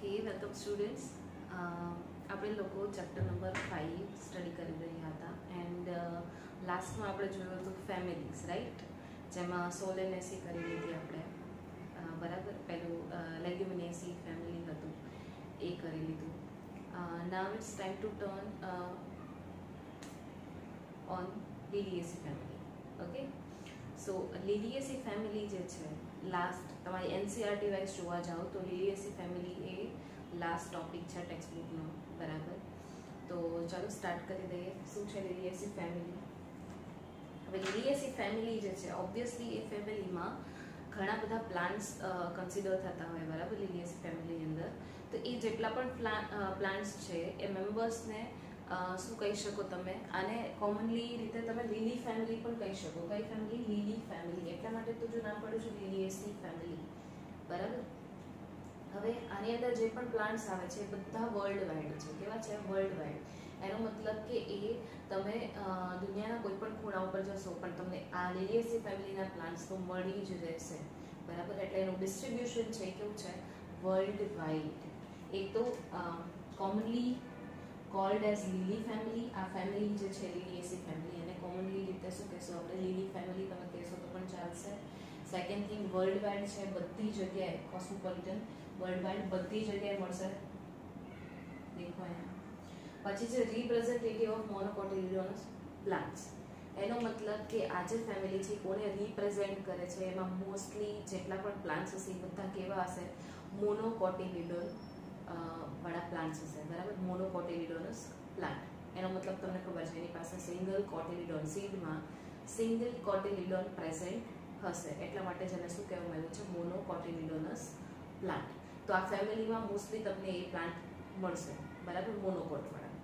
Okay welcome students. આપણે લોકો chapter number 5 study કરી રહ્યા હતા એન્ડ લાસ્ટમાં આપણે જોયું હતું ફેમિલીઝ, રાઈટ, જેમાં સોલેનેસી કરી લીધી આપણે, બરાબર. પેલું લેગ્યુમિનેસી ફેમિલી હતું એ કરી લીધું. Now it's time to turn on liliaceae family. Okay, so liliaceae family જે છે લાસ્ટ તમારી એનસીઆરટી વાઇઝ જોવા જાઓ તો લીલિએસી ફેમિલી એ લાસ્ટ ટોપિક છે ટેક્સ્ટ બુકનો, બરાબર. તો ચાલો સ્ટાર્ટ કરી દઈએ. શું છે લીલિએસી ફેમિલી? હવે લીલિએસી ફેમિલી જે છે ઓબ્વિયસલી એ ફેમિલીમાં ઘણા બધા પ્લાન્ટ્સ કન્સિડર થતા હોય, બરાબર. લીલિએસી ફેમિલીની અંદર તો એ જેટલા પણ પ્લાન્ટ્સ છે એ મેમ્બર્સને શું કહી શકો તમે? આને કોમનલી રીતે તમે લીલી ફેમિલી પણ કહી શકો. કઈ ફેમિલી? લીલી ફેમિલી. એટલા માટે તો જો નામ પડ્યું છે લીલિએસી ફેમિલી, બરાબર. હવે આની અંદર જે પણ પ્લાન્ટ્સ આવે છે એ બધા વર્લ્ડ વાઇડ છે. કેવા છે? World wide. એનો મતલબ કે એ તમે દુનિયાના કોઈ પણ ખૂણા ઉપર જશો પણ તમને આ લીલિએસી ફેમિલીના પ્લાન્ટ્સ તો મળી જ રહેશે, બરાબર. એટલે એનું ડિસ્ટ્રીબ્યુશન છે કેવું છે? World wide. એક તો કોમનલી કોલ્ડ એઝ લીલી ફેમિલી. આ ફેમિલી જે છે લીલિએસી ફેમિલી, એને કોમનલી રીતે શું કહેશો આપણે? લીલી ફેમિલી તમે કહેશો તો પણ ચાલશે. સેકન્ડ થિંગ, વર્લ્ડ વાઇડ છે, બધી જગ્યાએ કોસ્મોપોલિટન, વર્લ્ડ વાઇડ બધી જગ્યાએ મળશે. દેખો અહીંયા. પછી છે રિપ્રેઝેન્ટેટિવ ઓફ મોનોકોટિલિડોનસ પ્લાન્ટ્સ. એનો મતલબ કે આ જે ફેમિલી છે કોને રિપ્રેઝેન્ટ કરે છે? એમાં મોસ્ટલી જેટલા પણ પ્લાન્ટ્સ હશે એ બધા કેવા હશે? મોનોકોટિલિડોન વાળા પ્લાન્ટ્સ હશે, બરાબર. મોનોકોટિલિડોનસ પ્લાન્ટ. એનો મતલબ તમને ખબર છે એની પાસે સિંગલ કોટિલિડોન, સીડમાં સિંગલ કોટિલિડોન પ્રેઝન્ટ હશે. એટલા માટે જેને શું કહેવામાં આવ્યું છે? મોનોકોટિલિડોનસ પ્લાન્ટ. તો આ ફેમિલીમાં મોસ્ટલી તમને એ પ્લાન્ટ મળશે, બરાબર, મોનોકોટ વાળા.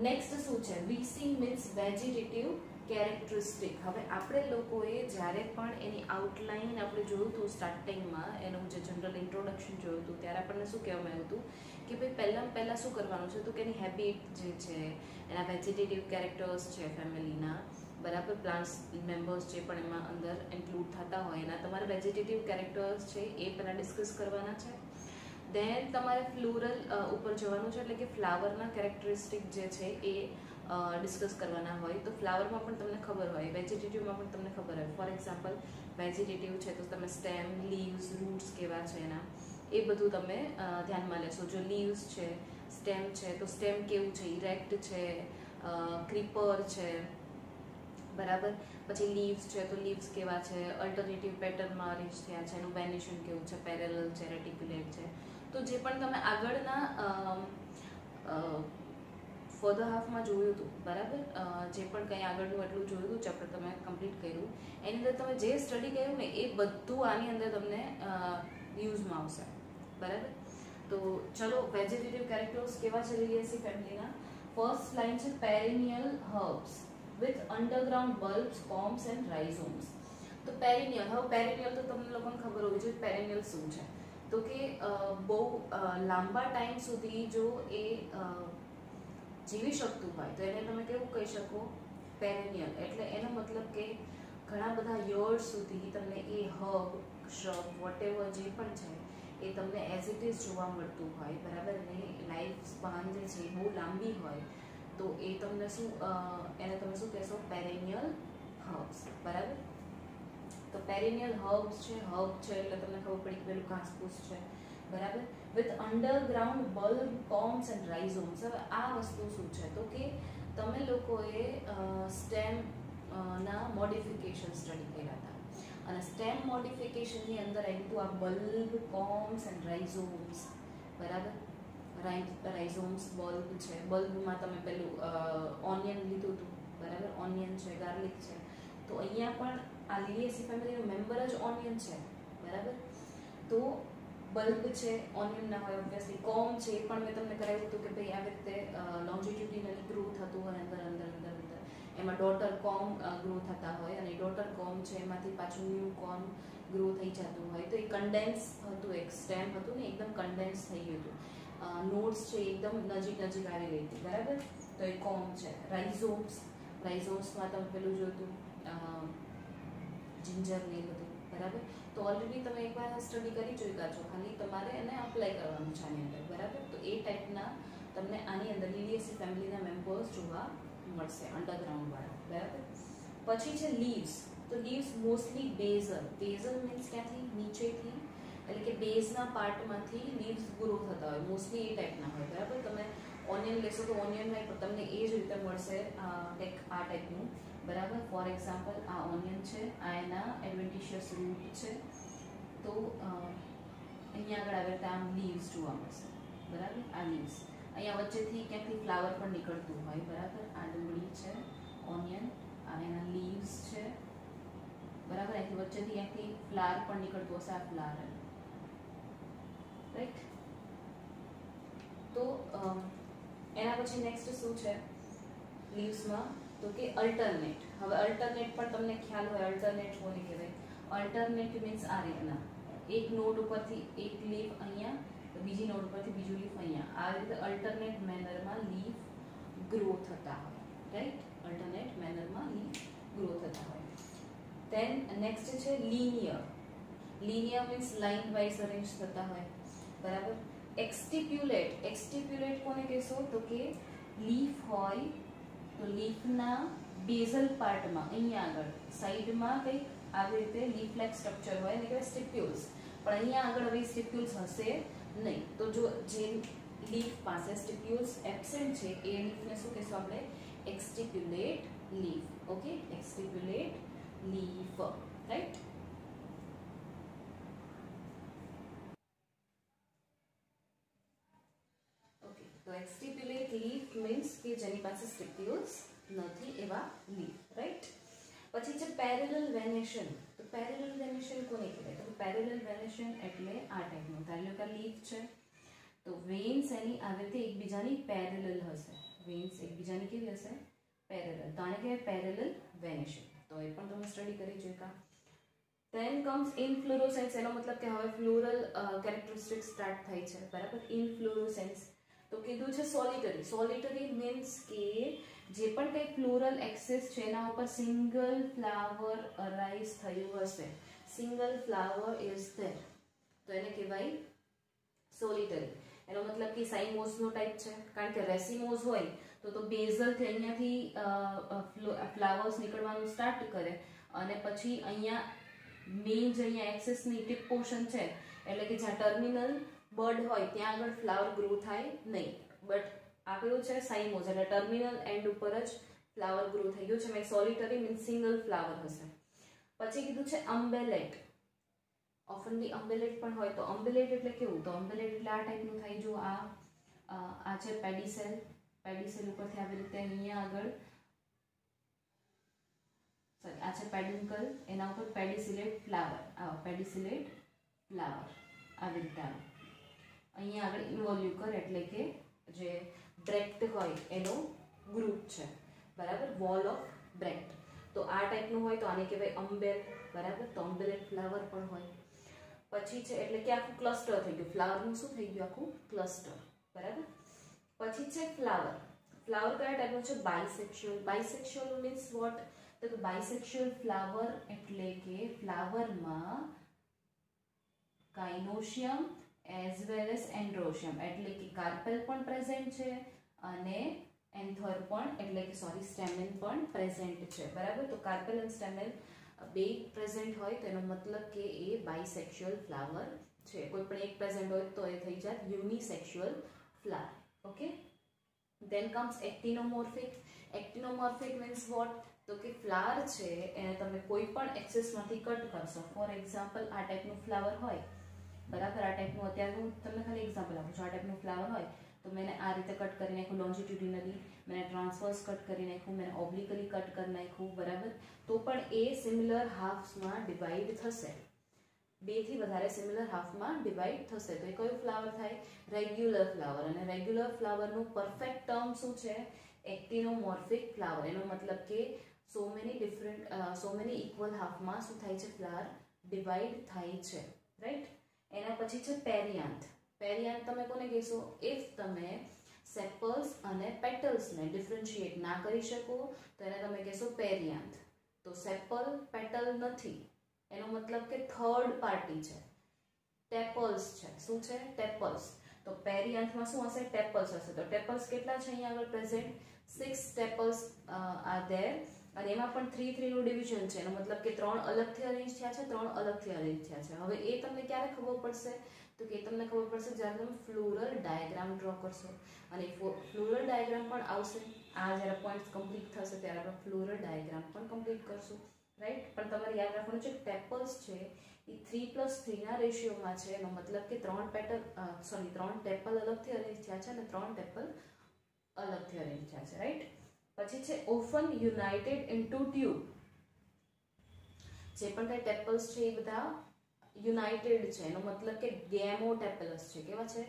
નેક્સ્ટ શું છે? વીસિંગ મીન્સ વેજીટેટિવ કેરેક્ટરિસ્ટિક. હવે આપણે લોકોએ જ્યારે પણ એની આઉટલાઇન આપણે જોયું હતું સ્ટાર્ટિંગમાં, એનું જે જનરલ ઇન્ટ્રોડક્શન જોયું હતું ત્યારે આપણને શું કહેવામાં આવ્યું હતું કે ભાઈ પહેલાં શું કરવાનું છે? તો કે એની હેબિટ જે છે, એના વેજીટેટિવ કેરેક્ટર્સ છે ફેમિલીના, બરાબર, પ્લાન્ટ્સ મેમ્બર્સ જે પણ એમાં અંદર ઇન્ક્લુડ થતા હોય એના તમારે વેજીટેટિવ કેરેક્ટર્સ છે એ પહેલાં ડિસ્કસ કરવાના છે. દેન તમારે ફ્લોરલ ઉપર જવાનું છે, એટલે કે ફ્લાવરના કેરેક્ટરિસ્ટિક જે છે એ ડિસ્કસ કરવાના હોય. તો ફ્લાવરમાં પણ તમને ખબર હોય, વેજીટેટિવમાં પણ તમને ખબર હોય. ફોર એક્ઝામ્પલ વેજીટેટિવ છે તો તમે સ્ટેમ, લીવ્સ, રૂટ્સ કેવા છે એના એ બધું તમે ધ્યાનમાં લેશો. જો લીવ્સ છે, સ્ટેમ છે તો સ્ટેમ કેવું છે? ઇરેક્ટ છે, ક્રીપર છે, બરાબર. પછી લીવ્સ છે તો લીવ્સ કેવા છે? અલ્ટરનેટિવ પેટર્નમાં અરેન્જ થયા છે. એનું વેનિશન કેવું છે? પેરેલલ છે, રેટિક્યુલેટ છે. તો જે પણ તમે આગળના ફર્ધર હાફમાં જોયું હતું, બરાબર, જે પણ કંઈ આગળનું એટલું જોયું હતું ચેપ્ટર તમે કમ્પ્લીટ કર્યું, એની અંદર તમે જે સ્ટડી કર્યું ને એ બધું આની અંદર તમને યુઝમાં આવશે, બરાબર. તો ચલો વેજીટેટિવ કેરેક્ટર્સ કેવા છે લીલિએસી ફેમિલીના? ફર્સ્ટ લાઇન છે પેરેનિયલ herbs with underground bulbs, corms and rhizomes. તો પેરેનિયલ, હવે પેરેનિયલ તો તમને લોકોને ખબર હોવી જોઈએ પેરેનિયલ શું છે. તો કે બહુ લાંબા ટાઈમ સુધી જો એ જીવી શકતું હોય તો એને તમે કેવું કહી શકો? પેરેનિયલ. એટલે એનો મતલબ કે ઘણા બધા યર્સ સુધી તમને એ હર્બ, શ્રબ, વોટેવર જે પણ છે એ તમને એઝ ઇટ ઇઝ જોવા મળતું હોય, બરાબર. અને લાઈફ સ્પાન જે છે બહુ લાંબી હોય તો એ તમને શું એને તમે શું કહેશો? પેરેનિયલ હર્બ્સ, બરાબર. તો પેરેનિયલ હર્બ્સ છે, હર્બ છે એટલે તમને ખબર પડી કે પેલું ઘાસપૂસ છે, બરાબર. With underground bulb, corms and rhizomes. હવે આ વસ્તુ શું છે? તો કે તમે લોકોએ સ્ટેમ ના મોડિફિકેશન સ્ટડી કર્યા હતા અને સ્ટેમ મોડિફિકેશનની અંદર આવ્યું હતું આ બલ્બ, કોમ્સ એન્ડ રાઇઝોમ્સ, બરાબર. રાઇઝોમ્સ બલ્બ છે. બલ્બમાં તમે પેલું ઓનિયન લીધું હતું, બરાબર. ઓનિયન છે, ગાર્લિક છે. તો અહીંયા પણ આ લીલિએસી ફેમિલીનો મેમ્બર જ ઓનિયન છે, બરાબર. તો બલ્બ છે, ઓનિયન ના હોય ઓબ્વિયસલી. કોમ છે એ પણ મેં તમને કરાવ્યું હતું કે ભાઈ આવી રીતે લોન્જિટ્યુડિનલી ગ્રો થતું હોય અંદર અંદર અંદર અંદર. એમાં ડોટર કોમ ગ્રો થતા હોય અને ડોટર કોમ છે એમાંથી પાછું ન્યૂ કોમ ગ્રો થઈ જતું હોય. તો એ કન્ડેન્સ હતું, એક સ્ટેમ હતું ને એકદમ કન્ડેન્સ થઈ ગયું હતું. નોટ્સ છે એકદમ નજીક નજીક આવી ગઈ હતી, બરાબર. તો એ કોમ છે. રાઇઝોમ્સમાં તમે પેલું જોયું જિંજર ને એ બધું, બરાબર. તો ઓલરેડી તમે એકવાર સ્ટડી કરી ચૂક્યા છો, ખાલી તમારે એને અપ્લાય કરવાનું છે આની અંદર. બરાબર. તો એ ટાઈપના તમને આની અંદર લિલિએસી ફેમિલીના મેમ્બર્સ જોવા મળશે અંડરગ્રાઉન્ડ વાળા. બરાબર. પછી છે લીવ્સ. તો leaves mostly basal. Basal means ક્યાંથી? નીચેથી, એટલે કે બેઝના પાર્ટમાંથી લીવ્સ ગ્રો થતા હોય, મોસ્ટલી એ ટાઈપના હોય. બરાબર. તમે ઓનિયન લેશો તો ઓનિયનમાં પણ તમને એ જ રીતે મળશે આ ટાઈપનું. બરાબર. ફોર એક્ઝામ્પલ આ ઓનિયન છે, આ એના એડવેન્ટિશિયસ રૂટ છે. તો અહીંયા આગળ આવે તો આમ લીવ્સ જોવા મળશે. બરાબર. આ લીવ્સ અહીંયા વચ્ચેથી ક્યાંકથી ફ્લાવર પણ નીકળતું હોય. બરાબર. આ ડુંગળી છે, ઓનિયન, આ એના લીવ્સ છે. બરાબર. અહીંથી વચ્ચેથી ક્યાંકથી ફ્લાવર પણ નીકળતું હશે. આ ફ્લાવર, રાઈટ. તો એના પછી નેક્સ્ટ શું છે લીવ્સમાં? તો કે અલ્ટરનેટ. હવે અલ્ટરનેટ પણ તમને ખ્યાલ હોય, અલ્ટરનેટ કોને કહેવાય? અલ્ટરનેટ મીન્સ આ રીતના એક નોડ ઉપરથી એક લીફ અહીંયા, તો બીજી નોડ ઉપરથી બીજું લીફ અહીંયા. આ રીતે અલ્ટરનેટ મેનરમાં લીફ ગ્રો થતા હોય. રાઈટ. અલ્ટરનેટ મેનરમાં લીફ ગ્રો થતા હોય. ધેન નેક્સ્ટ છે linear. Linear means line wise arrange થતા હોય. બરાબર. એક્સ્ટિપ્યુલેટ. એક્સ્ટિપ્યુલેટ કોને કહેશો? તો કે લીફ હોય તો લીફના બેઝલ પાર્ટમાં અહીંયા આગળ સાઈડમાં કંઈક આવી રીતે લીફ લાઇક સ્ટ્રક્ચર હોય ને કહેવાય સ્ટિપ્યુલ્સ. પણ અહીંયા આગળ હવે સ્ટિપ્યુલ્સ હશે નહીં. તો જો જે લીફ પાસે સ્ટિપ્યુલ્સ એબ્સેન્ટ છે એ લીફને શું કહેશું આપણે? એક્સ્ટિપ્યુલેટ લીફ. ઓકે. એક્સ્ટિપ્યુલેટ લીફ. રાઈટ. તો એક્સ્ટિપ્યુલેટ લીફ મીન્સ કે જેની પાસે સ્ટિપ્યુલ્સ નથી એવા લીફ. રાઈટ. પછી છે પેરેલલ વેનેશન. તો પેરેલલ વેનેશન કોને કહેવાય? તો પેરેલલ વેનેશન એટલે આ ટાઈપનું. ધારો કે લીફ છે તો વેન્સ એની આવી રીતે એકબીજાની પેરેલલ હશે. વેન્સ એકબીજાની કેવી હશે? પેરેલલ. તો આને કહેવાય પેરેલલ વેનેશન. તો એ પણ તમે સ્ટડી કરી ચૂક્યા. Then comes inflorescence. એનો મતલબ કે હવે ફ્લોરલ કેરેક્ટરિસ્ટિક્સ સ્ટાર્ટ થાય છે. બરાબર. ઇનફ્લોરોસેન્સ તો કીધું છે સોલિટરી. સોલિટરી મીન્સ કે જે પણ કંઈ ફ્લોરલ એક્સિસ છે એના ઉપર સિંગલ ફ્લાવર અરાઇઝ થયું હશે. સિંગલ ફ્લાવર ઇઝ ધેર, તો એને કહેવાય સોલિટરી. એનો મતલબ કે સાઇમોસનો ટાઈપ છે. કારણ કે રેસિમોસ હોય તો બેઝલથી અહીંયાથી ફ્લાવર્સ નીકળવાનું સ્ટાર્ટ કરે અને પછી અહીંયા મેઇન જે અહીંયા એક્સિસની ટીપ પોર્શન છે એટલે કે જ્યાં ટર્મિનલ બર્ડ હોય ત્યાં આગળ ફ્લાવર ગ્રો થાય નહીં. બટ આ કયું છે? સાઇમોસ. એટલે ટર્મિનલ એન્ડ ઉપર જ ફ્લાવર ગ્રો થઈ ગયું છે. મેં સોલિટરી મીન્સ સિંગલ ફ્લાવર હશે. પછી કીધું છે અમ્બેલેટ. ઓફનલી અમ્બેલેટ પણ હોય. તો અમ્બેલેટ એટલે કેવું? તો અમ્બેલેટ એટલે આ ટાઈપનું થાય. જો આ છે પેડિસેલ. પેડિસેલ ઉપરથી આવી રીતે અહીંયા આગળ આ છે પેડિન્કલ, એના ઉપર પેડિસિલેટ ફ્લાવર. પેડિસિલેટ ફ્લાવર આવી રીતે આવે. અહીંયા આગળ ઇન્વોલ્યુકર એટલે કે જે બ્રેક્ટ હોય એનો ગ્રુપ છે. બરાબર. Whorl of bract. તો આ ટાઈપનું હોય તો આને કહેવાય અમ્બેલ. બરાબર. તો અમ્બેલેટ ફ્લાવર પણ હોય. પછી છે એટલે કે આખું ક્લસ્ટર થઈ ગયું. ફ્લાવરનું શું થઈ ગયું? આખું ક્લસ્ટર. બરાબર. પછી છે ફ્લાવર. ફ્લાવર કયા ટાઈપનું છે? બાયસેક્સ્યુઅલ. બાયસેક્સ્યુઅલ મીન્સ વોટ? તો બાયસેક્સ્યુઅલ ફ્લાવર એટલે કે ફ્લાવરમાં કાઇનોશિયમ એઝ વેલ એઝ એન્ડ્રોશિયમ એટલે કે કાર્પેલ પણ પ્રેઝન્ટ છે અને એન્થર પણ એટલે કે સ્ટેમેન પણ પ્રેઝન્ટ છે. બરાબર. તો કાર્પેલ અને સ્ટેમેન બે પ્રેઝન્ટ હોય તો એનો મતલબ કે એ બાયસેક્સ્યુઅલ ફ્લાવર છે. કોઈ પણ એક પ્રેઝન્ટ હોય તો એ થઈ જાય unisexual flower. Okay. Then comes actinomorphic. Actinomorphic means what? તો કે ફ્લાવર છે એને તમે કોઈ પણ એક્સિસમાંથી કટ કરશો. ફોર એક્ઝામ્પલ આ ટાઈપનું ફ્લાવર હોય. બરાબર. આ ટાઈપનું અત્યારે હું તમને ખાલી એક્ઝામ્પલ આપું છું. આ ટાઈપનું ફ્લાવર હોય તો મેં આ રીતે કટ કરી નાખ્યું લોન્જિટ્યુડિનલી, મેં ટ્રાન્સવર્સ કટ કરી નાખ્યું, મેં ઓબ્લિકલી કટ કરી નાખ્યું. બરાબર. તો પણ એ સિમિલર હાફ્સમાં ડિવાઈડ થશે. 2 થી વધારે સિમિલર હાફમાં ડિવાઈડ થશે. તો એ કયું ફ્લાવર થાય? Regular flower. અને રેગ્યુલર ફ્લાવરનું પરફેક્ટ ટર્મ શું છે? એક્ટિનોમોર્ફિક ફ્લાવર. એનો મતલબ કે સો મેની ઇક્વલ હાફમાં શું થાય છે? ફ્લાવર ડિવાઈડ થાય છે. રાઈટ. એના પછી છે પેરિયાન્થ. પેરિયાન્થ તમે કોને કહેશો? ઇફ તમે સેપલ્સ અને પેટલ્સને ડિફરન્શિએટ ના કરી શકો તો એને તમે કહેશો પેરિયાન્થ. તો સેપલ પેટલ નથી એનો મતલબ કે થર્ડ પાર્ટી છે, ટેપલ્સ છે. શું છે? ટેપલ્સ. તો પેરિઆન્થમાં શું હશે? ટેપલ્સ હશે. તો ટેપલ્સ કેટલા છે અહીંયા આગળ પ્રેઝન્ટ? 6 ટેપલ્સ are there. અને એમાં પણ 3 નું ડિવિઝન છે, એનો મતલબ કે 3 અલગથી અરેન્જ થયા છે, 3 અલગથી અરેન્જ થયા છે. હવે એ તમને ક્યારે ખબર પડશે? તો કે તમને ખબર પડશે જ્યારે તમે ફ્લોરલ ડાયાગ્રામ ડ્રો કરશો. અને ફ્લોરલ ડાયાગ્રામ પણ આવશે. આ જ્યારે પોઈન્ટ્સ કમ્પ્લીટ થશે ત્યારે આપણે ફ્લોરલ ડાયાગ્રામ પણ કમ્પ્લીટ કરશું, રાઈટ? પણ તમારે યાદ રાખવાનું છે ટેપલ્સ છે એ 3+3 ના રેશિયોમાં છે. એનો મતલબ કે 3 ટેપલ અલગથી અરેન્જ થયા છે અને 3 ટેપલ અલગથી અરેન્જ થયા છે, રાઈટ? પછી છે ઓફન યુનાઇટેડ ઇન્ટુ ટ્યુબ. જે પણ કઈ ટેપલ્સ છે એ બધા યુનાઇટેડ છે, એનો મતલબ કે ગેમોટેપલસ છે. કેવા છે?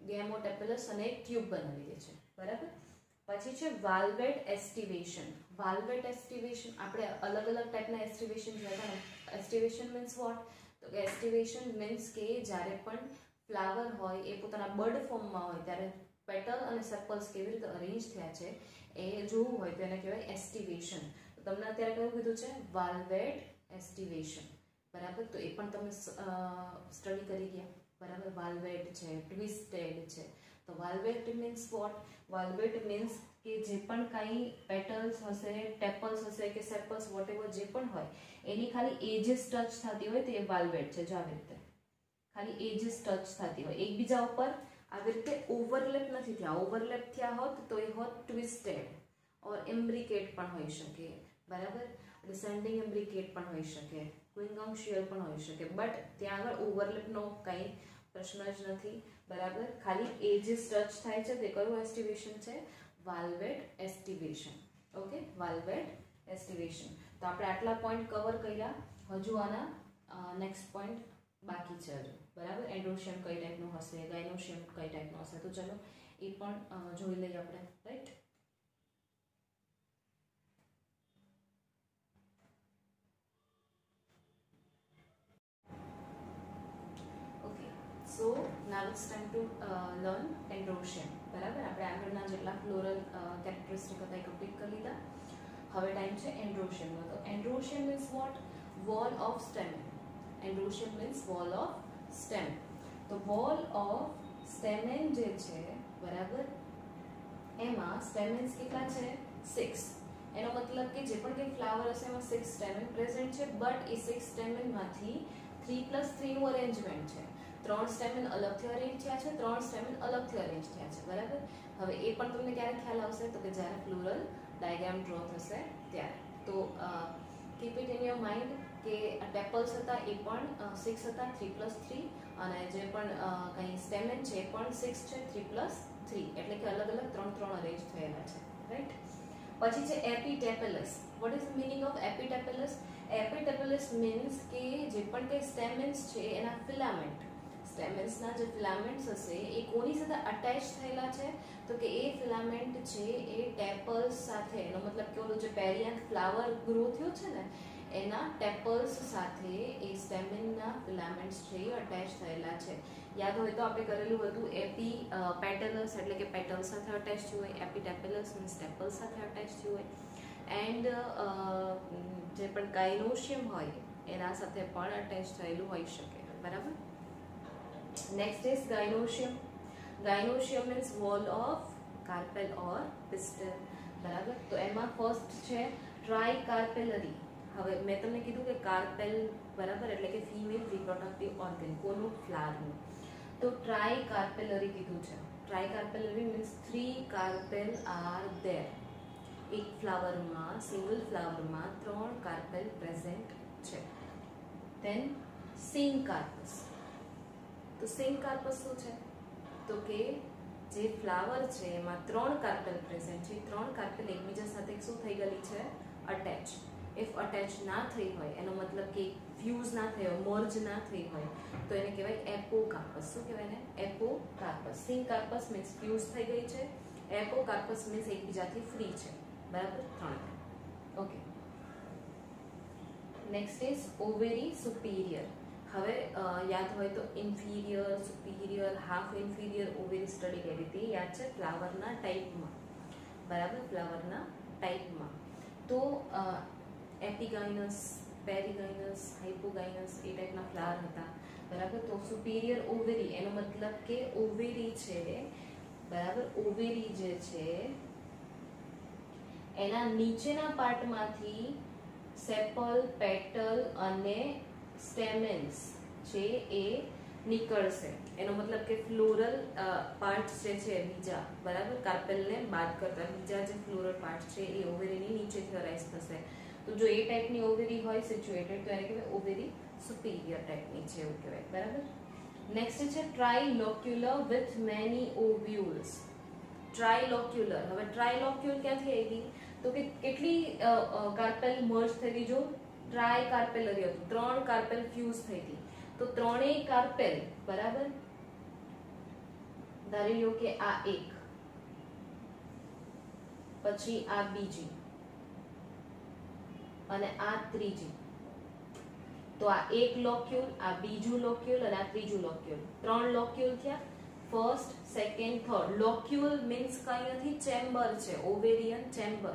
ગેમોટેપલસ અને એક ટ્યુબ બનાવી દે છે, બરાબર? પછી છે વાલ્વેટ એસ્ટિવેશન. વાલ્વેટ એસ્ટિવેશન આપણે અલગ અલગ ટાઈપના એસ્ટિવેશન જોયા હતા ને. એસ્ટિવેશન મીન્સ વોટ? તો કે એસ્ટિવેશન મીન્સ કે જ્યારે પણ ફ્લાવર હોય એ પોતાના બર્ડ ફોર્મમાં હોય ત્યારે પેટલ અને સેપલ્સ કેવી રીતે અરેન્જ થયા છે એ જોવું હોય તો એને કહેવાય એસ્ટિવેશન. તો તમને અત્યારે કયું કીધું છે? વાલ્વેટ એસ્ટિવેશન, બરાબર? તો એ પણ તમે સ્ટડી કરી ગયા, બરાબર? વાલ્વેટ છે, ટ્વિસ્ટેડ છે. તો વાલ્વેટ મીન્સ વોટ? વાલ્વેટ મીન્સ કે જે પણ કાંઈ પેટલ્સ હશે, ટેપલ્સ હશે કે સેપલ્સ વોટેવર જે પણ હોય એની ખાલી એજીસ ટચ થતી હોય તો એ વાલ્વેટ છે. જો આવી રીતે ખાલી એજીસ ટચ થતી હોય એકબીજા ઉપર, આવી રીતે ઓવરલેપ નથી થયા. ઓવરલેપ થયા હોત તો એ હોત ટ્વિસ્ટેડ ઓર ઇમ્બ્રિકેટ પણ હોઈ શકે, બરાબર? ડિસેન્ડિંગ ઇમ્બ્રિકેટ પણ હોઈ શકે, ક્વિંગંશિયલ પણ હોઈ શકે. બટ ત્યાં આગળ ઓવરલેપનો કંઈ પ્રશ્ન જ નથી, બરાબર? ખાલી એજીસ ટચ થાય છે. તે કયું એસ્ટિવેશન છે? વાલ્વેટ એસ્ટિવેશન. ઓકે, વાલ્વેટ એસ્ટિવેશન. તો આપણે આટલા પોઈન્ટ કવર કર્યા. હજુ આના નેક્સ્ટ પોઈન્ટ બાકી છે હજુ, બરાબર? એન્ડ્રોશિયમ કઈ ટાઈપનું હશે, ગાયનોશિયમ કઈ ટાઈપનું હશે, તો ચલો એ પણ જોઈ લઈએ આપણે, right? Okay, so now it's time to learn androecium, બરાબર? આપણે આગળના જેટલા ફ્લોરલ કેરેક્ટરિસ્ટિક હતા એ કમ્પ્લીટ કરી લીધા. હવે ટાઈમ છે એન્ડ્રોશિયમનો. તો androecium means what? Whorl of stamen. Androecium means whorl of stamen. તો વોલ ઓફ સ્ટેમેન જે છે, બરાબર, એમાં સ્ટેમેન્સ કેટલા છે? 6. એનો મતલબ કે જે પણ કંઈ ફ્લાવર હશે એમાં 6 સ્ટેમેન પ્રેઝન્ટ છે. બટ એ 6 સ્ટેમેનમાંથી 3+3 નું અરેન્જમેન્ટ છે. 3 સ્ટેમેન અલગથી અરેન્જ થયા છે, 3 સ્ટેમેન અલગથી અરેન્જ થયા છે, બરાબર? હવે એ પણ તમને ક્યારે ખ્યાલ આવશે? તો કે જ્યારે ફ્લોરલ ડાયાગ્રામ ડ્રો થશે ત્યારે. તો keep it in your mind કે ટેપલ્સ હતા એ પણ 6 હતા, 3+3, અને જે પણ કંઈ સ્ટેમેન છે એ પણ 6 છે, 3+3, એટલે કે અલગ અલગ 3 અરેન્જ થયેલા છે, રાઈટ? પછી છે epitepalous. What is the meaning of epitepalous? Epitepalous means કે જે પણ કંઈ સ્ટેમેન્સ છે એના ફિલામેન્ટ, સ્ટેમેન્સના જે ફિલામેન્ટ્સ હશે એ કોની સાથે અટેચ થયેલા છે? તો કે એ ફિલામેન્ટ છે એ ટેપલ્સ સાથે. એનો મતલબ કે ઓલું જે પેરિયાન્થ ફ્લાવર ગ્રો થયો છે ને એના ટેપલ્સ સાથે એ સ્ટેમેનના ફિલામેન્ટ્સ છે એ અટેચ થયેલા છે. યાદ હોય તો આપણે કરેલું હતું એપી પેટલસ એટલે કે પેટલ્સ સાથે અટેચ થયું હોય, એપિટેપલસ મીન્સ ટેપલ્સ સાથે અટેચ થયું હોય. એન્ડ જે પણ ગાયનોશિયમ હોય એના સાથે પણ અટેચ થયેલું હોઈ શકે, બરાબર? Next is gynoecium. Gynoecium means whorl of carpel or pistil, બરાબર? તો એમાં ફર્સ્ટ છે ટ્રાય કાર્પેલરી. હવે મેં તમને કીધું કે કાર્પેલ, બરાબર, એટલે કે ફિમેલ રિપ્રોડક્ટિવ ઓર્ગન, કોનું? ફ્લાવરનું. તો ટ્રાય કાર્પેલરી કીધું છે. Tri carpellary means 3 carpel are there. એક ફ્લાવરમાં, સિંગલ ફ્લાવરમાં 3 કાર્પેલ પ્રેઝન્ટ છે. Then syncarpous. તો સિનકાર્પસ શું છે? તો કે જે ફ્લાવર છે એમાં 3 કાર્પેલ પ્રેઝન્ટ છે. 3 કાર્પેલ એકબીજા સાથે શું થઈ ગયેલી છે? અટેચ. ઇફ અટેચ ના થઈ હોય એનો મતલબ કે ફ્યુઝ ના થયો, મર્જ ના થઈ હોય તો એને કહેવાય એપોકાર્પસ. શું કહેવાય ને? એપોકાર્પસ. સિનકાર્પસ મીન્સ ફ્યુઝ થઈ ગઈ છે, એપોકાર્પસ મીન્સ એકબીજાથી ફ્રી છે, બરાબર? 3. Okay, next is ovary superior. હવે યાદ હોય તો inferior, superior, half inferior ovary study કરી હતી, યાદ છે? ફ્લાવરના ટાઈપમાં, બરાબર? ફ્લાવરના ટાઈપમાં. તો એપિગાઇનસ, પેરીગાઇનસ, હાઇપોગાઇનસ એ ટાઈપના ફ્લાવર હતા, બરાબર. તો સુપીરિયર ઓવેરી એનો મતલબ કે ઓવેરી છે, બરાબર, ઓવેરી જે છે એના નીચેના પાર્ટમાંથી સેપલ, પેટલ અને સ્ટેમેન્સ છે એ નીકળશે. એનો મતલબ કે ફ્લોરલ પાર્ટ જે છે બીજા, બરાબર, કાર્પેલને બાદ કરતા બીજા જે ફ્લોરલ પાર્ટ છે એ ઓવેરીની નીચેથી અરાઇઝ થશે. તો જો એ ટાઈપની ઓવેરી હોય સિચ્યુએટેડ તો એને કહેવાય ઓવેરી સુપીરિયર ટાઈપની છે એવું કહેવાય, બરાબર. નેક્સ્ટ છે ટ્રાઇલોક્યુલર વિથ મેની ઓવ્યુલ્સ. ટ્રાઇલોક્યુલર, હવે ટ્રાઇલોક્યુલ ક્યાંથી આવી? તો કે કેટલી કાર્પેલ મર્જ થઈ હતી? જો ટ્રાય કાર્પેલરી હતું, 3 કાર્પેલ ફ્યુઝ થઈ હતી, તો ત્રણેય કાર્પેલ, બરાબર, ધારી લો કે આ એક, પછી આ બીજી અને આ ત્રીજી. તો આ એક લોક્યુલ, આ બીજું લોક્યુલ અને આ ત્રીજું લોક્યુલ, 3 લોક્યુલ થયા. First, second, third. Locule means કઈ નથી, ચેમ્બર છે, ઓવેરિયન ચેમ્બર.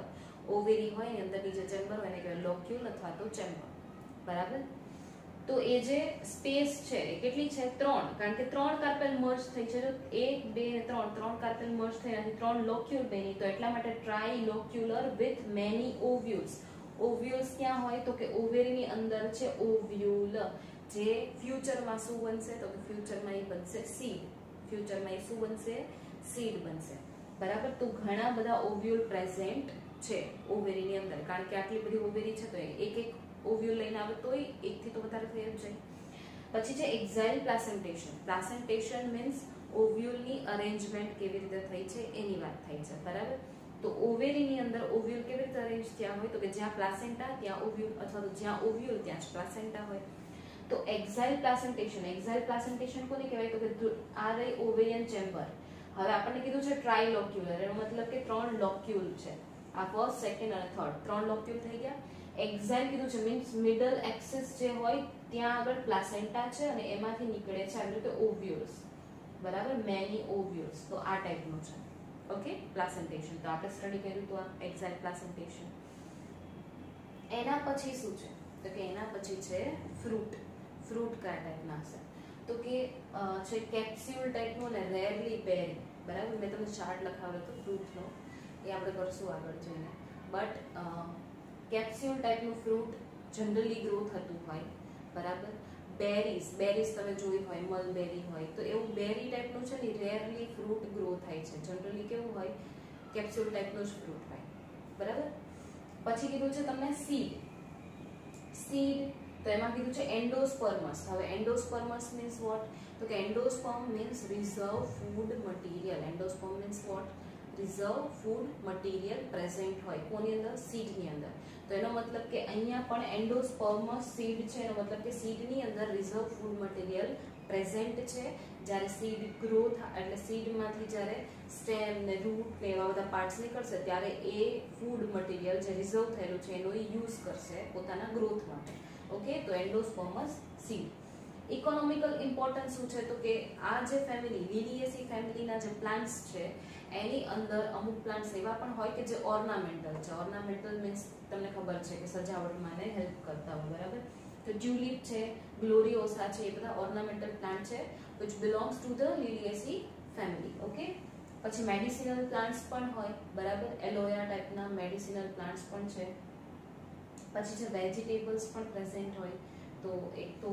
ઓવેરી હોય એની અંદરની જે ચેમ્બર હોય એને કહેવાય લોક્યુલ અથવા તો ચેમ્બર, બરાબર. તો એ જે સ્પેસ છે એ કેટલી છે? 3, કારણ કે 3 કાર્પેલ મર્જ થઈ છે. તો 1, 2 અને 3 કાર્પેલ મર્જ થયાથી 3 લોક્યુલ બની. તો એટલા માટે ટ્રાઇલોક્યુલર વિથ મેની ઓવ્યુલ્સ. ઓવ્યુલ્સ ક્યાં હોય? તો કે ઓવેરીની અંદર છે ઓવ્યુલ, જે ફ્યુચરમાં શું બનશે? તો કે ફ્યુચરમાં એ બનશે સીડ. ફ્યુચરમાં એ શું બનશે? સીડ બનશે, બરાબર. તો ઘણા બધા ઓવ્યુલ પ્રેઝન્ટ છે ઓવેરીની અંદર, કારણ કે આટલી બધી ઓવેરી છે તો એક એક ઓવ્યુલ લઈને આવે તોય એકથી તો વધારે થઈ જ જાય. પછી છે એક્ઝાઇલ પ્લાસેન્ટેશન. પ્લાસેન્ટેશન મીન્સ ઓવ્યુલની અરેન્જમેન્ટ કેવી રીતે થઈ છે એની વાત થઈ છે, બરાબર. તો ઓવેરીની અંદર ઓવ્યુલ કેવી રીતે અરેન્જ થયા હોય? તો કે જ્યાં પ્લાસેન્ટા ત્યાં ઓવ્યુલ, અથવા તો જ્યાં ઓવ્યુલ ત્યાં જ પ્લાસેન્ટા હોય. તો એક્ઝાઇલ પ્લાસેન્ટેશન. એક્ઝાઇલ પ્લાસેન્ટેશન કોને કહેવાય? તો કે આ રહી ઓવેરિયન ચેમ્બર. હવે આપણને કીધું છે ટ્રાઇલોક્યુલર, એનો મતલબ કે 3 લોક્યુલ છે. આ ફર્સ્ટ, સેકન્ડ અને થર્ડ 3 લોક્યુલ થઈ ગયા. એક્ઝાઇલ કીધું છે મીન્સ મિડલ એક્સિસ જે હોય ત્યાં આગળ પ્લાસેન્ટા છે અને એમાંથી નીકળે છે આવી રીતે ઓવ્યુલ્સ, બરાબર, મેની ઓવ્યુલ્સ. તો આ ટાઈપનું છે, ઓકે, પ્લાસેન્ટેશન. તો આપણે સ્ટડી કર્યું તો આ એક્ઝાઇલ પ્લાસેન્ટેશન. એના પછી શું છે? તો કે એના પછી છે ફ્રૂટ. ફ્રૂટ કયા ટાઈપના હશે? તો કે છે કેપ્સ્યુલ ટાઈપનું અને રેરલી બેરી, બરાબર. મેં તમને ચાર્ટ લખાવ્યો હતો ફ્રૂટનો, એ આપણે કરશું આગળ જઈને. બટ કેપ્સ્યુલ ટાઈપનું ફ્રૂટ જનરલી ગ્રો થતું હોય, બરાબર. બેરીઝ, બેરીઝ તમે જોઈ હોય, મલબેરી હોય, તો એવું બેરી ટાઈપનું છે ને રેરલી ફ્રૂટ ગ્રો થાય છે. જનરલી કેવું હોય? કેપ્સ્યુલ ટાઈપનું જ ફ્રૂટ હોય, બરાબર. પછી કીધું છે તમને સીડ. સીડ, તો એમાં કીધું છે એન્ડોસ્પર્મસ. હવે એન્ડોસ્પર્મસ મીન્સ વોટ? તો કે endosperm means reserve food material. Endosperm means what? Reserve food material present હોય કોની અંદર? સીડની અંદર. તો એનો મતલબ કે અહીંયા પણ એન્ડોસ્પર્મસ સીડ છે, એનો મતલબ કે સીડની અંદર રિઝર્વ ફૂડ મટીરિયલ પ્રેઝન્ટ છે. જ્યારે સીડ ગ્રો થાય એટલે સીડમાંથી જ્યારે સ્ટેમ ને રૂટ ને એવા બધા પાર્ટ્સ નીકળશે ત્યારે એ ફૂડ મટીરિયલ જે રિઝર્વ થયેલું છે એનો યુઝ કરશે પોતાના ગ્રોથ માટે, ઓકે. તો એન્ડોસ્પર્મસ સીડ. ઇકોનોમિકલ ઇમ્પોર્ટન્સ શું છે? તો કે આ જે ફેમિલી લિલિએસી ફેમિલીના જે પ્લાન્ટ્સ છે એની અંદર અમુક પ્લાન્ટ્સ એવા પણ હોય કે જે ઓર્નામેન્ટલ છે. ઓર્નામેન્ટલ મીન્સ તમને ખબર છે કે સજાવટમાં હેલ્પ કરતા હોય, બરાબર. તો ટ્યુલિપ છે, ગ્લોરિયોસા છે, એ બધા ઓર્નામેન્ટલ પ્લાન્ટ છે which belongs to the Liliaceae family, okay. પછી મેડિસિનલ પ્લાન્ટ્સ પણ હોય, બરાબર. એલોવેરા ટાઈપના મેડિસિનલ પ્લાન્ટ્સ પણ છે. પછી છે વેજીટેબલ્સ પણ પ્રેઝન્ટ હોય. તો એક તો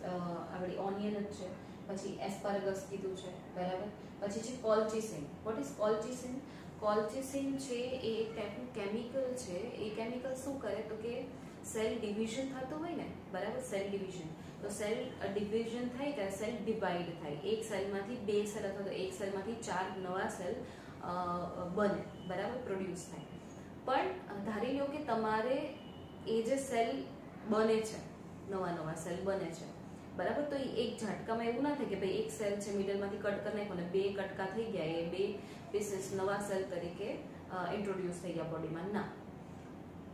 આપણી ઓનિયન જ છે, પછી એસ્પારગસ કીધું છે, બરાબર. પછી છે કોલ્ચિસિન. What is કોલ્ચિસિન? કોલ્ચિસિન છે એ એક ટાઈપનું કેમિકલ છે. એ કેમિકલ શું કરે? તો કે સેલ ડિવિઝન થતું હોય ને, બરાબર, સેલ ડિવિઝન. તો સેલ ડિવિઝન થાય ત્યારે સેલ ડિવાઈડ થાય. એક સેલમાંથી 2 સેલ અથવા તો એક સેલમાંથી 4 નવા સેલ બને, બરાબર, પ્રોડ્યુસ થાય. પણ ધારી લો કે તમારે એ જે સેલ બને છે, નવા સેલ બને છે, બરાબર. તો એક ઝાટકામાં એવું ના થાય કે ભાઈ એક સેલ છે મિડલમાંથી કટ કરી નાખો ને 2 કટકા થઈ ગયા, એ 2 પીસીસ નવા સેલ તરીકે ઇન્ટ્રોડ્યુસ થઈ ગયા બોડીમાં. ના,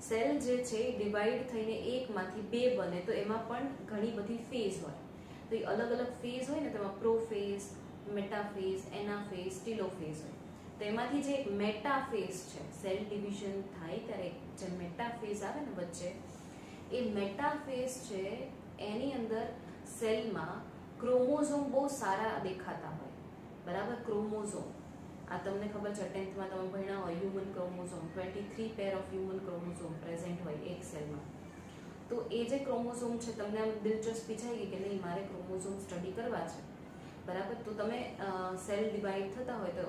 સેલ જે છે ડિવાઈડ થઈને એકમાંથી 2 બને તો એમાં પણ ઘણી બધી ફેઝ હોય. તો એ અલગ અલગ ફેઝ હોય ને, તેમાં પ્રોફેઝ, મેટાફેઝ, એનાફેઝ, ટીલોફેઝ હોય. તો એમાંથી જે એક મેટાફેઝ છે, સેલ ડિવિઝન થાય ત્યારે જે મેટાફેઝ આવે ને વચ્ચે, એ મેટાફેઝ છે એની અંદર સેલમાં ક્રોમોઝોમ બહુ સારા દેખાતા હોય, બરાબર. ક્રોમોઝોમ આ તમને ખબર છે, 10th માં તમે ભણ્યા હોય, human chromosome 23 pair of human chromosome present હોય એક સેલમાં. તો એ જે ક્રોમોઝોમ છે, તમને આમ દિલચસ્પી જાય કે નહીં મારે ક્રોમોઝોમ સ્ટડી કરવા છે, બરાબર. તો તમે સેલ ડિવાઈડ થતા હોય તો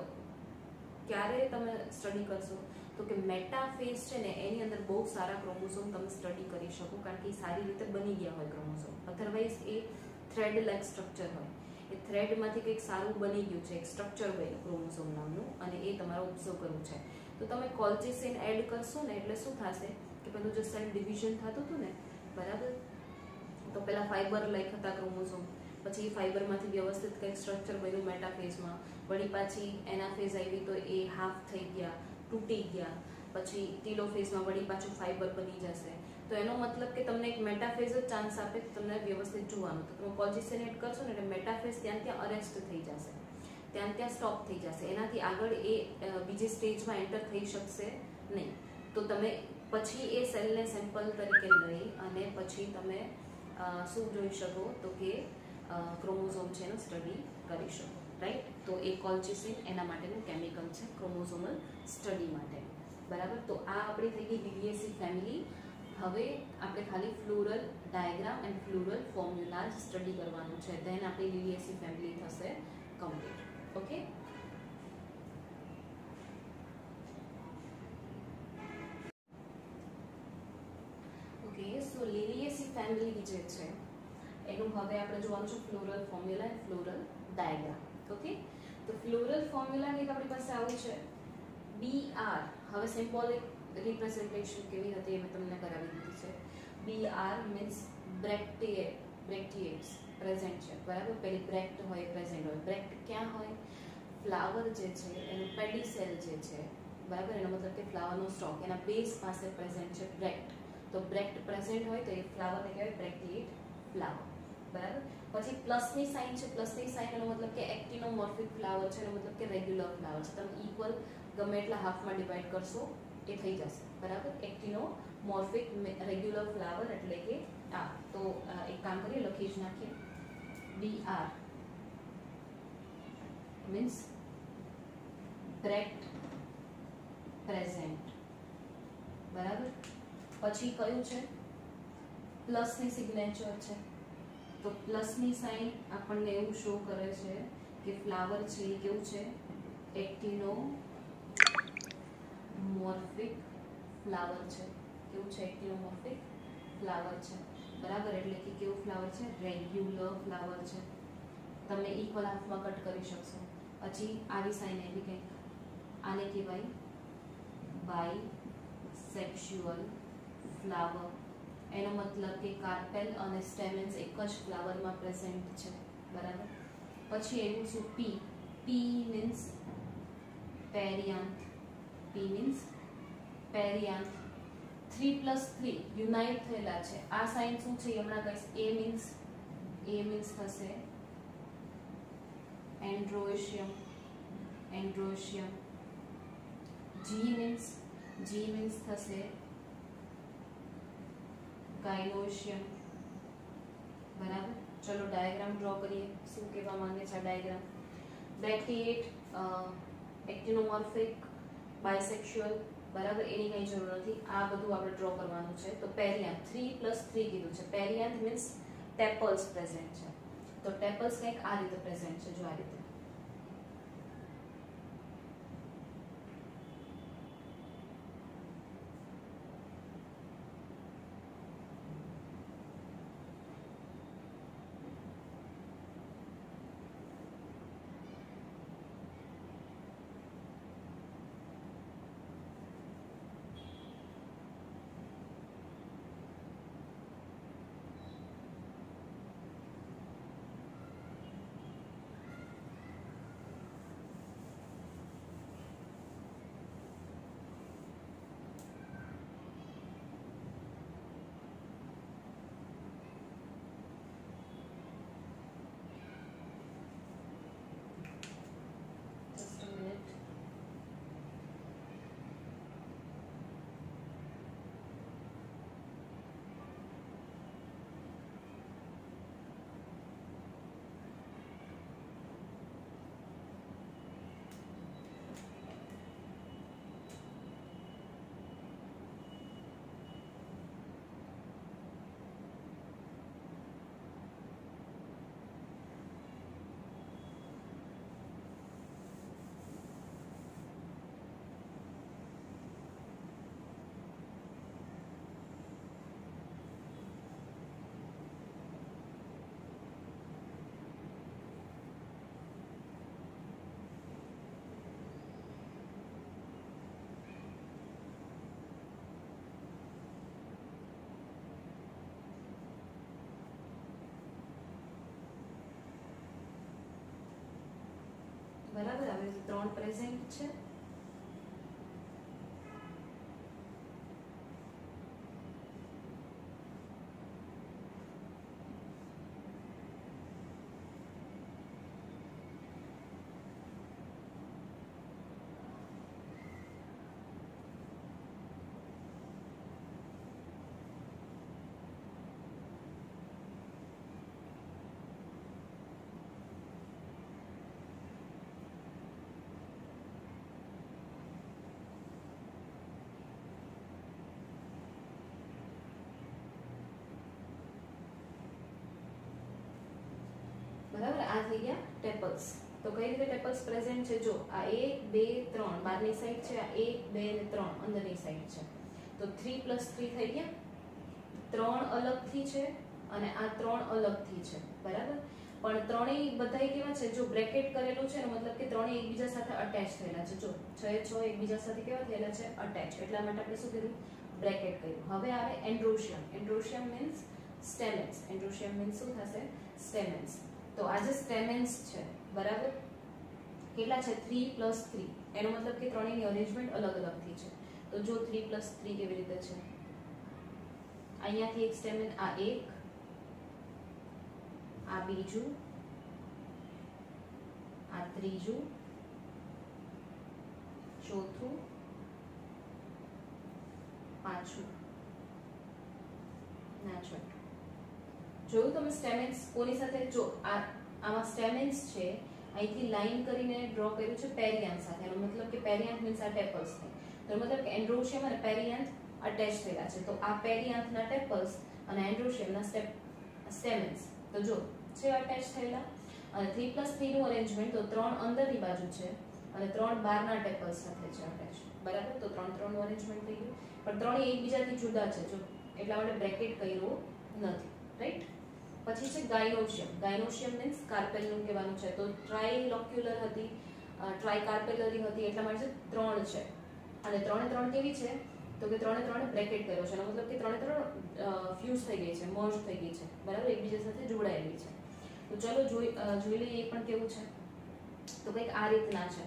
ક્યારે તમે સ્ટડી કરશો, તો કે મેટાફેઝ છે ને એની અંદર બહુ સારા ક્રોમોઝોમ તમે સ્ટડી કરી શકો, કારણ કે એ સારી રીતે બની ગયા હોય ક્રોમોઝોમ. અધરવાઇઝ એ થ્રેડ લાઇક સ્ટ્રક્ચર હોય, એ થ્રેડમાંથી કંઈક સારું બની ગયું છે, એક સ્ટ્રક્ચર હોય ક્રોમોઝોમ નામનું, અને એ તમારે ઓબ્ઝર્વ કરવું છે. તો તમે કોલ્ચિસિન એડ કરશો ને એટલે શું થશે કે પેલું જે સેલ ડિવિઝન થતું હતું ને, બરાબર, તો પેલા ફાઈબર લાઈક હતા ક્રોમોઝોમ, પછી એ ફાઈબરમાંથી વ્યવસ્થિત કંઈક સ્ટ્રક્ચર બન્યું મેટાફેઝમાં, વળી પાછી એનાફેઝ આવી તો એ હાફ થઈ ગયા, તૂટી ગયા, પછી ટીલોફેઝમાં વળી પાછું ફાઈબર બની જશે. તો એનો મતલબ કે તમને એક મેટાફેઝ જ ચાન્સ આપે તમને વ્યવસ્થિત જોવાનું. તો તમે કોલ્ચિસિન એડ કરશો ને એટલે મેટાફેઝ ત્યાં અરેસ્ટ થઈ જશે, ત્યાં સ્ટોપ થઈ જશે, એનાથી આગળ એ બીજી સ્ટેજમાં એન્ટર થઈ શકશે નહીં. તો તમે પછી એ સેલને સેમ્પલ તરીકે લઈ અને પછી તમે શું જોઈ શકો, તો કે ક્રોમોઝોમ છે એનો સ્ટડી કરી શકો, રાઈટ. તો એ કોલ્ચિસિન એના માટેનું કેમિકલ છે ક્રોમોઝોમલ સ્ટડી માટે, બરાબર. તો આ આપણી થઈ ગઈ લિલિએસી ફેમિલી. હવે આપણે ખાલી floral diagram and floral formula study કરવાનું છે, ધેન આપણી લિલિએસી ફેમિલી થશે કમ્પ્લીટ. ઓકે. ઓકે, સો લિલિએસી ફેમિલી જે છે એનું હવે આપણે જોવાનું છે floral formula and floral diagram. Okay, તો ફ્લોરલ ફોર્મ્યુલા આપણી પાસે આવું છે BR. હવે સિમ્બોલિક રિપ્રેઝન્ટેશન કેવી હતી એ મેં તમને કરાવી દીધી છે. BR મીન્સ બ્રેક્ટિએટ્સ પ્રેઝન્ટ છે, બરાબર. પેલી બ્રેક્ટ હોય પ્રેઝન્ટ હોય. બ્રેક્ટ ક્યાં હોય, ફ્લાવર જે છે એનું પેડિસેલ જે છે, બરાબર, એનો મતલબ કે ફ્લાવરનો સ્ટોક એના બેઝ પાસે પ્રેઝન્ટ છે બ્રેક્ટ. તો બ્રેક્ટ પ્રેઝન્ટ હોય તો એ ફ્લાવરને કહેવાય બ્રેક્ટિએટ ફ્લાવર, બરાબર. પછી પ્લસની સાઇન છે, પ્લસની સાઇન એનો મતલબ કે એક્ટિનોમોર્ફિક ફ્લાવર છે, એનો મતલબ કે રેગ્યુલર ફ્લાવર છે. તમે ઇક્વલ ગમે એટલા હાફમાં ડિવાઈડ કરશો એ થઈ જશે, બરાબર. એક્ટિનોમોર્ફિક રેગ્યુલર ફ્લાવર એટલે કે આ. તો એક કામ કરીએ, લખી જ નાખીએ. BR મીન્સ બ્રેક્ટ પ્રેઝન્ટ, બરાબર. પછી કયું છે, પ્લસની સિગ્નેચર છે. તો પ્લસની સાઇન આપણને એવું શો કરે છે કે ફ્લાવર છે એ કેવું છે, એક્ટિનોમોર્ફિક ફ્લાવર છે. કેવું છે, એક્ટિનોમોર્ફિક ફ્લાવર છે, બરાબર. એટલે કે કેવું ફ્લાવર છે, રેગ્યુલર ફ્લાવર છે. તમે ઇક્વલ હાફમાં કટ કરી શકશો. પછી આવી સાઇન એવી કંઈક, આને કહેવાય બાયસેક્સ્યુઅલ ફ્લાવર. એનો મતલબ કે કાર્પેલ અને સ્ટેમેન્સ એક જ ફ્લાવરમાં પ્રેઝન્ટ છે, બરાબર. પછી એવું શું, P means perianth. P means perianth. 3+3 unite થયેલા છે. આ સાઇન શું છે હમણાં કહીશ. A મીન્સ થશે એન્ડ્રોએશિયમ. G મીન્સ થશે ગાયનોશિયમ, બરાબર. ચલો ડાયાગ્રામ ડ્રો કરીએ. શું કહેવા માંગે છે આ ડાયાગ્રામ? બ્રેક્ટિએટ, એક્ટિનોમોર્ફિક, બાયસેક્સ્યુઅલ, બરાબર. એની કંઈ જરૂર નથી, આ બધું આપણે ડ્રો કરવાનું છે. તો પેરિયાન્થ 3+3 કીધું છે. પેરિયાન્થ મીન્સ ટેપલ્સ પ્રેઝન્ટ છે. તો ટેપલ્સ કંઈક આ રીતે પ્રેઝન્ટ છે, જો આ રીતે. બરાબર. આવી રીતે 3 પ્રેઝન્ટ છે. બરાબર. આ થઈ ગયા ટેપલ્સ. તો કઈ રીતે ટેપલ્સ પ્રેઝન્ટ છે? જો આ 1 2 3 બહારની સાઈડ છે, આ 1 2 અને 3 અંદરની સાઈડ છે. તો 3 + 3 થઈ ગયા. 3 અલગથી છે અને આ 3 અલગથી છે. બરાબર. પણ ત્રણેય બધાય કેવા છે? જો બ્રેકેટ કરેલું છે એનો મતલબ કે ત્રણેય એકબીજા સાથે અટેચ થયેલા છે. જો 6 6 એકબીજા સાથે કેવા થયેલા છે? અટેચ. એટલા માટે આપણે શું કર્યું? બ્રેકેટ કર્યું. હવે આવે એન્ડ્રોશિયમ. એન્ડ્રોશિયમ મીન્સ સ્ટેમેન્સ. એન્ડ્રોશિયમ મીન્સ શું થશે? સ્ટેમેન્સ. તો આ જે સ્ટેમેન્સ છે, બરાબર, કેટલા છે? 3 + 3. એનો મતલબ કે ત્રણેયની અરેન્જમેન્ટ અલગ અલગથી છે. તો જો 3 + 3 કેવી રીતે છે? અહીંયાથી એક સ્ટેમેન, આ એક, આ બીજું, આ ત્રીજું, ચોથું, પાંચમું, ના છઠ્ઠું. જોયું તમે સ્ટેમેન્સ કોની સાથે? જો આમાં સ્ટેમેન્સ છે, અહીંથી લાઈન કરીને ડ્રો કર્યું છે પેરિયાન્થ સાથે. એનો મતલબ કે પેરિયાન્થ મીન્સ આ ટેપલ્સ થાય. તો મતલબ કે એન્ડ્રોશિયમ અને પેરિયાન્થ અટેચ થયેલા છે. તો આ પેરિયાન્થના ટેપલ્સ અને એન્ડ્રોશિયમના સ્ટેમેન્સ તો જો છે અટેચ થયેલા. અને 3 + 3 નું અરેન્જમેન્ટ તો 3 અંદરની બાજુ છે અને 3 બહારના ટેપલ્સ સાથે છે અટેચ. બરાબર. તો 3 3 નું અરેન્જમેન્ટ થઈ ગયું. પણ ત્રણેય એકબીજાથી જુદા છે. જો એટલા માટે બ્રેકેટ કર્યો નથી. રાઈટ. પછી છે ગાયનોશિયમ. ગાયનોશિયમ મીન્સ કાર્પેલનું કહેવાનું છે. તો ટ્રાયલોક્યુલર હતી, ટ્રાયકાર્પેલરી હતી, એટલા માટે 3 છે. અને 3 3 કેવી છે? તો કે 3 3 બ્રેકેટ કર્યો છે. એનો મતલબ કે 3 3 ફ્યુઝ થઈ ગઈ છે, મર્જ થઈ ગઈ છે. બરાબર. એકબીજા સાથે જોડાયેલી છે. તો ચલો જોઈ લઈએ એ પણ કેવું છે. તો કંઈક આ રીતના છે.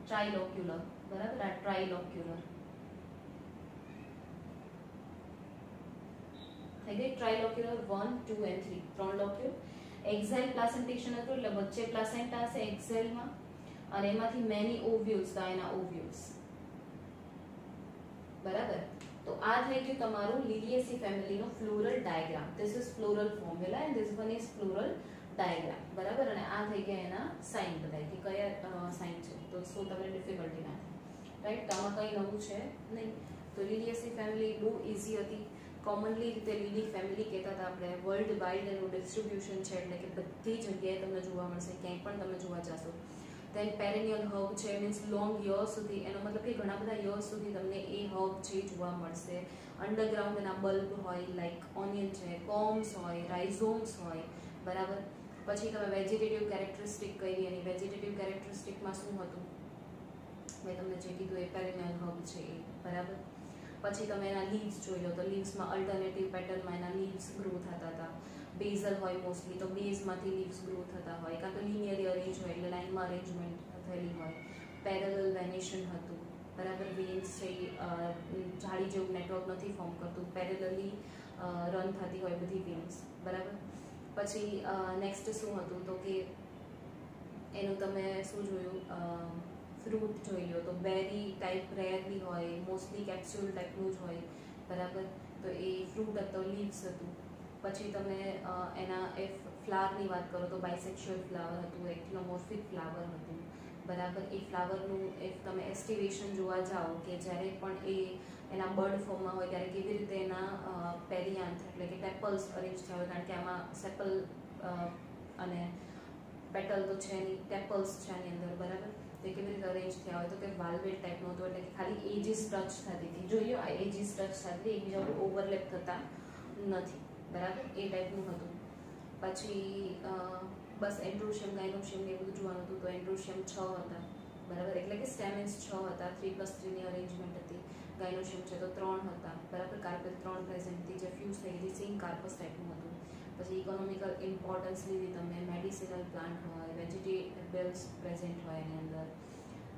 ટ્રાયલોક્યુલર. બરાબર. આ ટ્રાયલોક્યુલર થઈ ગઈ. ટ્રાયલોક્યુલર 1 2 and 3 3 લોક્યુલ. એક્ઝાઇલ પ્લાસેન્ટેશન હતું એટલે વચ્ચે પ્લાસેન્ટા હશે એક્ઝાઇલમાં અને એમાંથી મેની ઓવ્યુલ્સ, તો એના ઓવ્યુલ્સ. બરાબર. તો આ થઈ ગયું તમારું લિલિએસી ફેમિલીનો floral diagram. This is floral formula and this one is floral diagram. બરાબર. અને આ થઈ ગયા એના સાઇન બધા કે કયા સાઇન છે. તો શું તમને ડિફિકલ્ટી ના થાય. રાઈટ. તો આમાં કંઈ નવું છે નહીં. તો લિલિએસી ફેમિલી બહુ ઇઝી હતી. કોમનલી રીતે લીલી ફેમિલી કહેતા હતા આપણે. વર્લ્ડ વાઇડ એનું ડિસ્ટ્રીબ્યુશન છે એટલે કે બધી જગ્યાએ તમને જોવા મળશે, ક્યાંય પણ તમે જોવા જશો. દેન પેરેનિયલ હર્બ છે મીન્સ લોંગ યર્સ સુધી. એનો મતલબ કે ઘણા બધા યર્સ સુધી તમને એ હર્બ છે જોવા મળશે. અંડરગ્રાઉન્ડ એના બલ્બ હોય, લાઈક ઓનિયન છે, કોમ્સ હોય, રાઇઝોમ્સ હોય. બરાબર. પછી તમે વેજીટેટિવ કેરેક્ટરિસ્ટિક કરી. એની વેજીટેટિવ કેરેક્ટરિસ્ટિકમાં શું હતું? મેં તમને જે કીધું એ પેરેનિયલ હર્બ છે એ. બરાબર. પછી તમે એના લીવ્સ જોઈ લો તો લીવ્સમાં અલ્ટરનેટિવ પેટર્નમાં એના લીવ્સ ગ્રો થતા હતા. બેઝલ હોય મોસ્ટલી, તો બેઝમાંથી લીવ્સ ગ્રો થતા હોય. કાં તો લિનિયરલી અરેન્જ હોય એટલે લાઇનમાં અરેન્જમેન્ટ થયેલી હોય. પેરેલલ વેનેશન હતું. બરાબર. વેન્સ છે જાળી જેવું નેટવર્ક નથી ફોર્મ કરતું, પેરેલલી રન થતી હોય બધી વેન્સ. બરાબર. પછી નેક્સ્ટ શું હતું? તો કે એનું તમે શું જોયું? ફ્રૂટ જોઈ લો તો બેરી ટાઈપ રેરલી હોય, મોસ્ટલી કેપ્સ્યુલ ટાઈપનું જ હોય. બરાબર. તો એ ફ્રૂટ હતો, લીવ્સ હતું. પછી તમે એના ફ્લાવરની વાત કરો તો બાયસેક્સ્યુઅલ ફ્લાવર હતું, એક્ટિનોમોર્ફિક ફ્લાવર હતું. બરાબર. એ ફ્લાવરનું તમે એસ્ટિવેશન જોવા જાઓ કે જ્યારે પણ એ એના બર્ડ ફોર્મમાં હોય ત્યારે કેવી રીતે એના પેરિયાન્થ એટલે કે ટેપલ્સ અરેન્જ થયા હોય. કારણ કે આમાં સેપલ અને પેટલ તો છે નહીં, ટેપલ્સ છે આની અંદર. બરાબર. તો કેવી રીતે અરેન્જ થયા હોય? તો કે વાલ્વેટ ટાઈપનો હતો એટલે કે ખાલી એજીસ ટચ થતી હતી. જોઈએ આ એજીસ ટચ થતી એકબીજા ઉપર ઓવરલેપ થતા નથી. બરાબર. એ ટાઈપનું હતું. પછી બસ એન્ડ્રોશિયમ ગાયનોશિયમ એ બધું જોવાનું હતું. તો એન્ડ્રોશિયમ 6 હતા. બરાબર, એટલે કે સ્ટેમેન્સ 6 હતા, 3+3 ની અરેન્જમેન્ટ હતી. ગાયનોશિયમ છે તો 3 હતા, બરાબર. કાર્પેલ 3 પ્રેઝન્ટ હતી, જે ફ્યુઝ થઈ ગઈ, સિંક કાર્પસ ટાઈપનું હતું. પછી ઇકોનોમિકલ ઇમ્પોર્ટન્સ લીધી તમે, મેડિસિનલ પ્લાન્ટ હોય, વેજીટેબલ્સ પ્રેઝન્ટ હોય એની અંદર,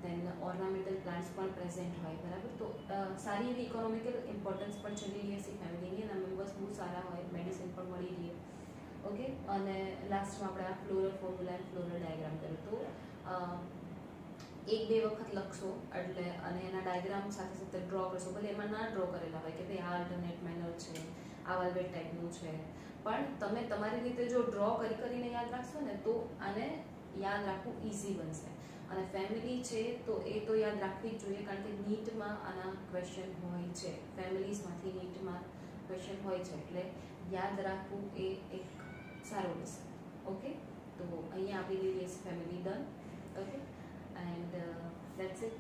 દેન ઓર્નામેન્ટલ પ્લાન્ટ્સ પણ પ્રેઝન્ટ હોય, બરાબર. તો સારી એવી ઇકોનોમિકલ ઇમ્પોર્ટન્સ પણ છે લીલિયેસી ફેમિલીની, એના મેમ્બર્સ બહુ સારા હોય, મેડિસિન પણ મળી રહે. ઓકે, અને લાસ્ટમાં આપણે આ floral formula and floral diagram કર્યું. તો 1-2 વખત લખશો એટલે, અને એના ડાયાગ્રામ સાથે સાથે ડ્રો કરશો. ભલે એમાં ના ડ્રો કરેલા હોય કે ભાઈ આ અલ્ટરનેટ મેનર છે, આ વેલ્વેટ ટાઈપનું છે, પણ તમે તમારી રીતે જો ડ્રો કરીને યાદ રાખશો ને તો આને યાદ રાખવું ઇઝી બનશે. અને ફેમિલી છે તો એ તો યાદ રાખવી જ જોઈએ, કારણ કે નીટમાં આના ક્વેશ્ચન હોય છે, ફેમિલીઝમાંથી નીટમાં ક્વેશ્ચન હોય છે, એટલે યાદ રાખવું એ એક સારો રહેશે. ઓકે, તો અહીંયા આપણી liliaceae family done. Okay, and that's it.